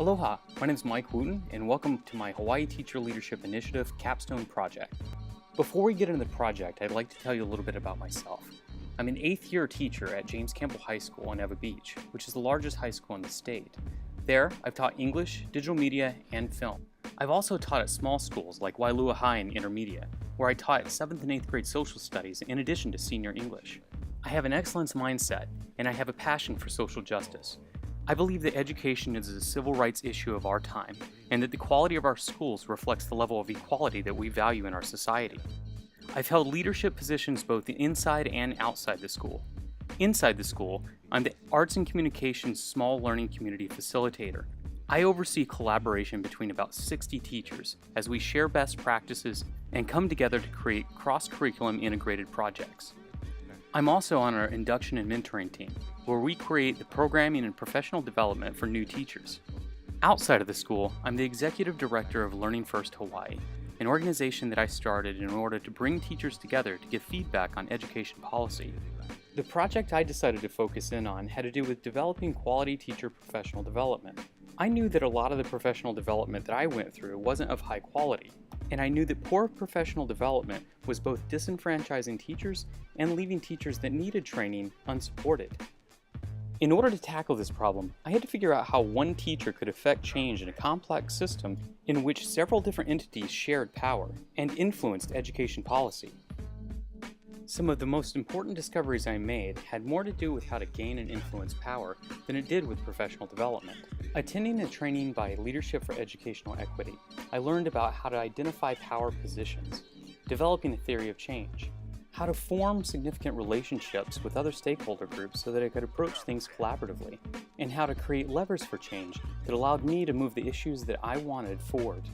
Aloha, my name is Mike Wooten, and welcome to my Hawaii Teacher Leadership Initiative Capstone Project. Before we get into the project, I'd like to tell you a little bit about myself. I'm an 8th year teacher at James Campbell High School in Ewa Beach, which is the largest high school in the state. There, I've taught English, digital media, and film. I've also taught at small schools like Wailua High and Intermedia, where I taught 7th and 8th grade social studies in addition to senior English. I have an excellence mindset, and I have a passion for social justice. I believe that education is a civil rights issue of our time, and that the quality of our schools reflects the level of equality that we value in our society. I've held leadership positions both inside and outside the school. Inside the school, I'm the Arts and Communications Small Learning Community Facilitator. I oversee collaboration between about 60 teachers as we share best practices and come together to create cross-curriculum integrated projects. I'm also on our induction and mentoring team, where we create the programming and professional development for new teachers. Outside of the school, I'm the executive director of Learning First Hawaii, an organization that I started in order to bring teachers together to give feedback on education policy. The project I decided to focus in on had to do with developing quality teacher professional development. I knew that a lot of the professional development that I went through wasn't of high quality, and I knew that poor professional development was both disenfranchising teachers and leaving teachers that needed training unsupported. In order to tackle this problem, I had to figure out how one teacher could affect change in a complex system in which several different entities shared power and influenced education policy. Some of the most important discoveries I made had more to do with how to gain and influence power than it did with professional development. Attending a training by Leadership for Educational Equity, I learned about how to identify power positions, developing a theory of change, how to form significant relationships with other stakeholder groups so that I could approach things collaboratively, and how to create levers for change that allowed me to move the issues that I wanted forward.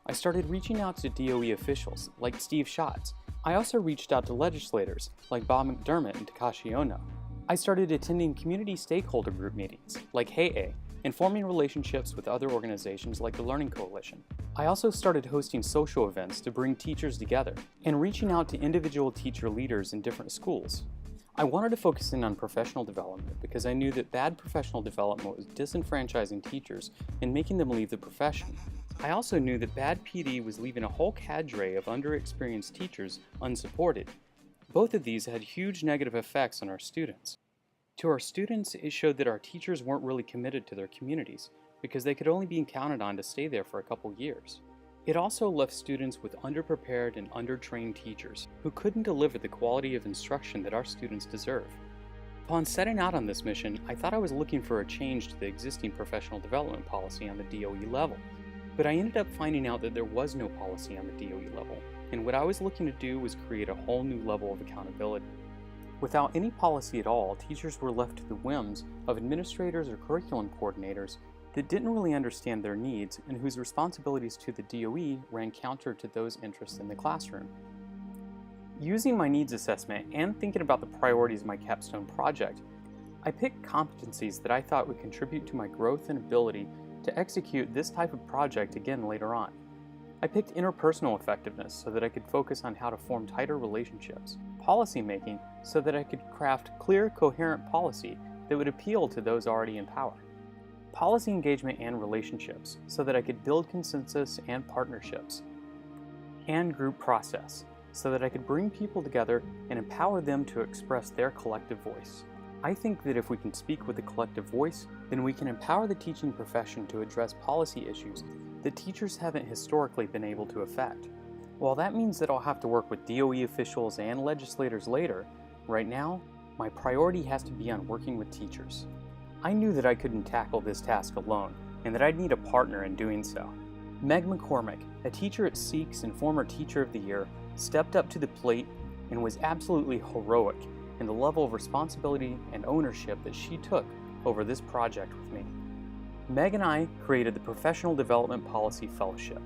I started reaching out to DOE officials like Steve Schatz. I also reached out to legislators like Bob McDermott and Takashi Ono. I started attending community stakeholder group meetings like HEA and forming relationships with other organizations like the Learning Coalition. I also started hosting social events to bring teachers together and reaching out to individual teacher leaders in different schools. I wanted to focus in on professional development because I knew that bad professional development was disenfranchising teachers and making them leave the profession. I also knew that bad PD was leaving a whole cadre of underexperienced teachers unsupported. Both of these had huge negative effects on our students. To our students, it showed that our teachers weren't really committed to their communities because they could only be counted on to stay there for a couple years. It also left students with underprepared and undertrained teachers who couldn't deliver the quality of instruction that our students deserve. Upon setting out on this mission, I thought I was looking for a change to the existing professional development policy on the DOE level. But I ended up finding out that there was no policy on the DOE level, and what I was looking to do was create a whole new level of accountability. Without any policy at all, teachers were left to the whims of administrators or curriculum coordinators that didn't really understand their needs and whose responsibilities to the DOE ran counter to those interests in the classroom. Using my needs assessment and thinking about the priorities of my capstone project, I picked competencies that I thought would contribute to my growth and ability to execute this type of project again later on. I picked interpersonal effectiveness so that I could focus on how to form tighter relationships, policy making so that I could craft clear, coherent policy that would appeal to those already in power, policy engagement and relationships so that I could build consensus and partnerships, and group process so that I could bring people together and empower them to express their collective voice. I think that if we can speak with a collective voice, then we can empower the teaching profession to address policy issues that teachers haven't historically been able to affect. While that means that I'll have to work with DOE officials and legislators later, right now, my priority has to be on working with teachers. I knew that I couldn't tackle this task alone, and that I'd need a partner in doing so. Meg McCormick, a teacher at SEEKS and former Teacher of the Year, stepped up to the plate and was absolutely heroic in the level of responsibility and ownership that she took over this project with me. Meg and I created the Professional Development Policy Fellowship.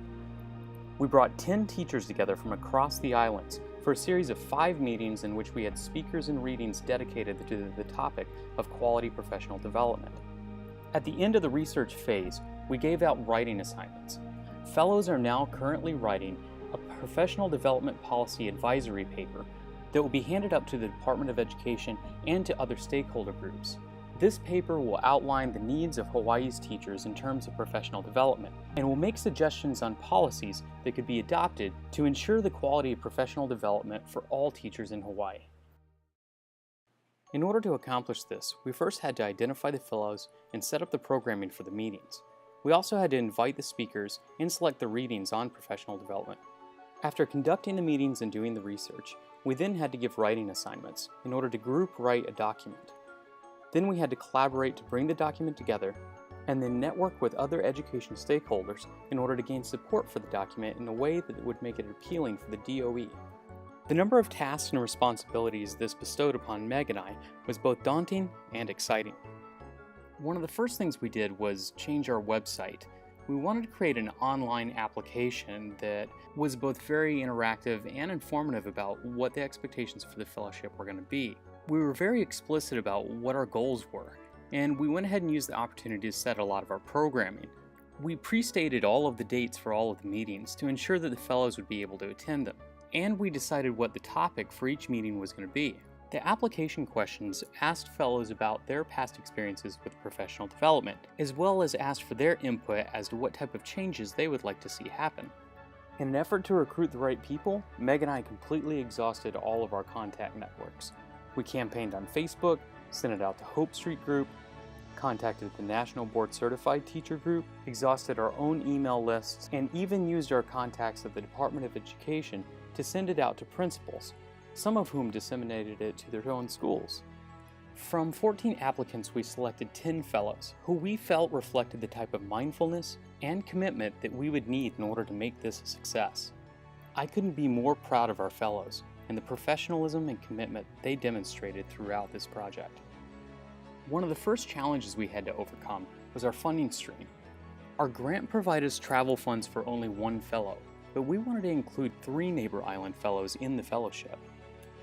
We brought 10 teachers together from across the islands for a series of 5 meetings in which we had speakers and readings dedicated to the topic of quality professional development. At the end of the research phase, we gave out writing assignments. Fellows are now currently writing a professional development policy advisory paper that will be handed up to the Department of Education and to other stakeholder groups. This paper will outline the needs of Hawaii's teachers in terms of professional development and will make suggestions on policies that could be adopted to ensure the quality of professional development for all teachers in Hawaii. In order to accomplish this, we first had to identify the fellows and set up the programming for the meetings. We also had to invite the speakers and select the readings on professional development. After conducting the meetings and doing the research, we then had to give writing assignments in order to group write a document. Then we had to collaborate to bring the document together and then network with other education stakeholders in order to gain support for the document in a way that would make it appealing for the DOE. The number of tasks and responsibilities this bestowed upon Meg and I was both daunting and exciting. One of the first things we did was change our website. We wanted to create an online application that was both very interactive and informative about what the expectations for the fellowship were going to be. We were very explicit about what our goals were, and we went ahead and used the opportunity to set a lot of our programming. We pre-stated all of the dates for all of the meetings to ensure that the fellows would be able to attend them, and we decided what the topic for each meeting was going to be. The application questions asked fellows about their past experiences with professional development, as well as asked for their input as to what type of changes they would like to see happen. In an effort to recruit the right people, Meg and I completely exhausted all of our contact networks. We campaigned on Facebook, sent it out to Hope Street Group, contacted the National Board Certified Teacher Group, exhausted our own email lists, and even used our contacts at the Department of Education to send it out to principals, some of whom disseminated it to their own schools. From 14 applicants, we selected 10 fellows, who we felt reflected the type of mindfulness and commitment that we would need in order to make this a success. I couldn't be more proud of our fellows and the professionalism and commitment they demonstrated throughout this project. One of the first challenges we had to overcome was our funding stream. Our grant provided us travel funds for only one fellow, but we wanted to include 3 Neighbor Island fellows in the fellowship.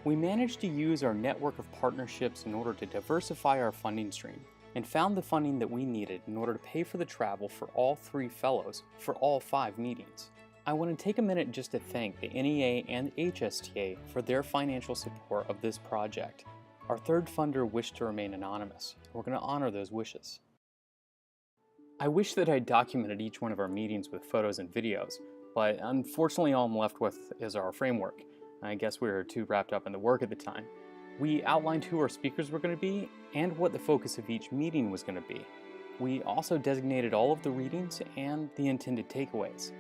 We managed to use our network of partnerships in order to diversify our funding stream and found the funding that we needed in order to pay for the travel for all 3 fellows for all 5 meetings. I want to take a minute just to thank the NEA and HSTA for their financial support of this project. Our third funder wished to remain anonymous. We're going to honor those wishes. I wish that I documented each one of our meetings with photos and videos, but unfortunately all I'm left with is our framework. I guess we were too wrapped up in the work at the time. We outlined who our speakers were going to be and what the focus of each meeting was going to be. We also designated all of the readings and the intended takeaways.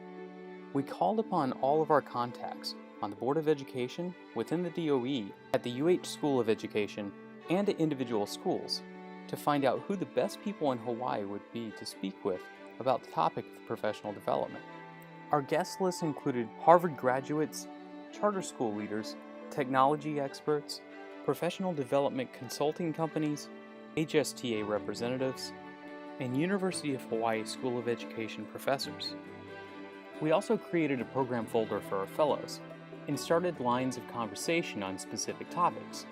We called upon all of our contacts on the Board of Education, within the DOE, at the UH School of Education, and at individual schools to find out who the best people in Hawaii would be to speak with about the topic of professional development. Our guest list included Harvard graduates, charter school leaders, technology experts, professional development consulting companies, HSTA representatives, and University of Hawaii School of Education professors. We also created a program folder for our fellows and started lines of conversation on specific topics.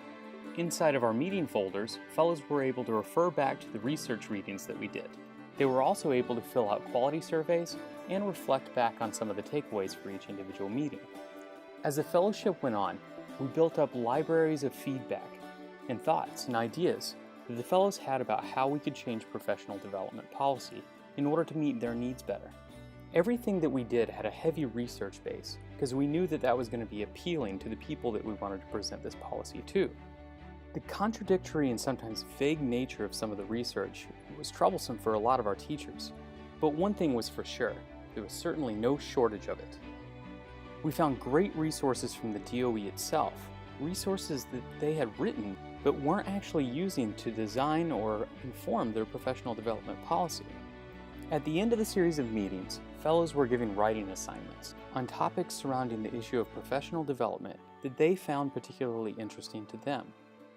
Inside of our meeting folders, fellows were able to refer back to the research readings that we did. They were also able to fill out quality surveys and reflect back on some of the takeaways for each individual meeting. As the fellowship went on, we built up libraries of feedback and thoughts and ideas that the fellows had about how we could change professional development policy in order to meet their needs better. Everything that we did had a heavy research base because we knew that that was going to be appealing to the people that we wanted to present this policy to. The contradictory and sometimes vague nature of some of the research was troublesome for a lot of our teachers, but one thing was for sure, there was certainly no shortage of it. We found great resources from the DOE itself, resources that they had written but weren't actually using to design or inform their professional development policy. At the end of the series of meetings, fellows were given writing assignments on topics surrounding the issue of professional development that they found particularly interesting to them.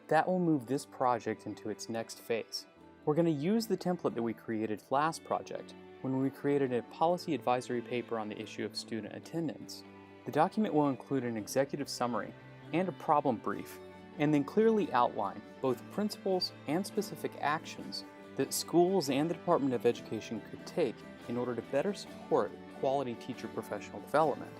That will move this project into its next phase. We're going to use the template that we created last project when we created a policy advisory paper on the issue of student attendance. The document will include an executive summary and a problem brief, and then clearly outline both principles and specific actions that schools and the Department of Education could take in order to better support quality teacher professional development.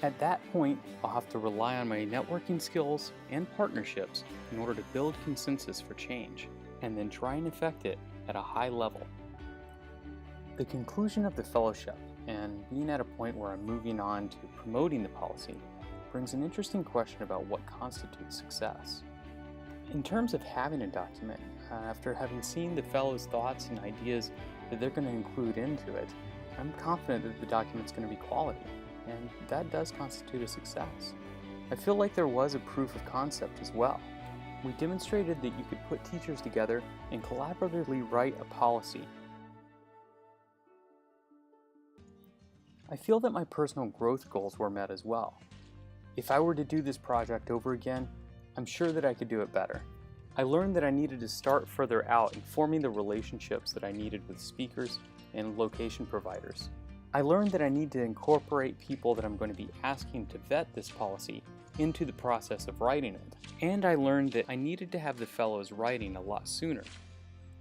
At that point, I'll have to rely on my networking skills and partnerships in order to build consensus for change. and then try and affect it at a high level. The conclusion of the fellowship, and being at a point where I'm moving on to promoting the policy, brings an interesting question about what constitutes success. In terms of having a document, after having seen the fellows' thoughts and ideas that they're going to include into it, I'm confident that the document's going to be quality, and that does constitute a success. I feel like there was a proof of concept as well. We demonstrated that you could put teachers together and collaboratively write a policy. I feel that my personal growth goals were met as well. If I were to do this project over again, I'm sure that I could do it better. I learned that I needed to start further out in forming the relationships that I needed with speakers and location providers. I learned that I need to incorporate people that I'm going to be asking to vet this policy into the process of writing it. And I learned that I needed to have the fellows writing a lot sooner.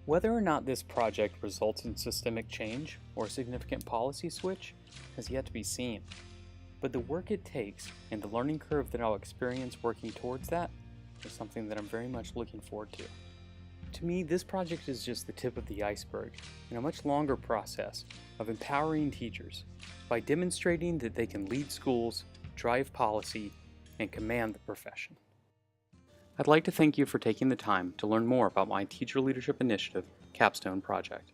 Whether or not this project results in systemic change or significant policy switch has yet to be seen. But the work it takes and the learning curve that I'll experience working towards that is something that I'm very much looking forward to. To me, this project is just the tip of the iceberg in a much longer process of empowering teachers by demonstrating that they can lead schools, drive policy, and command the profession. I'd like to thank you for taking the time to learn more about my Teacher Leadership Initiative Capstone project.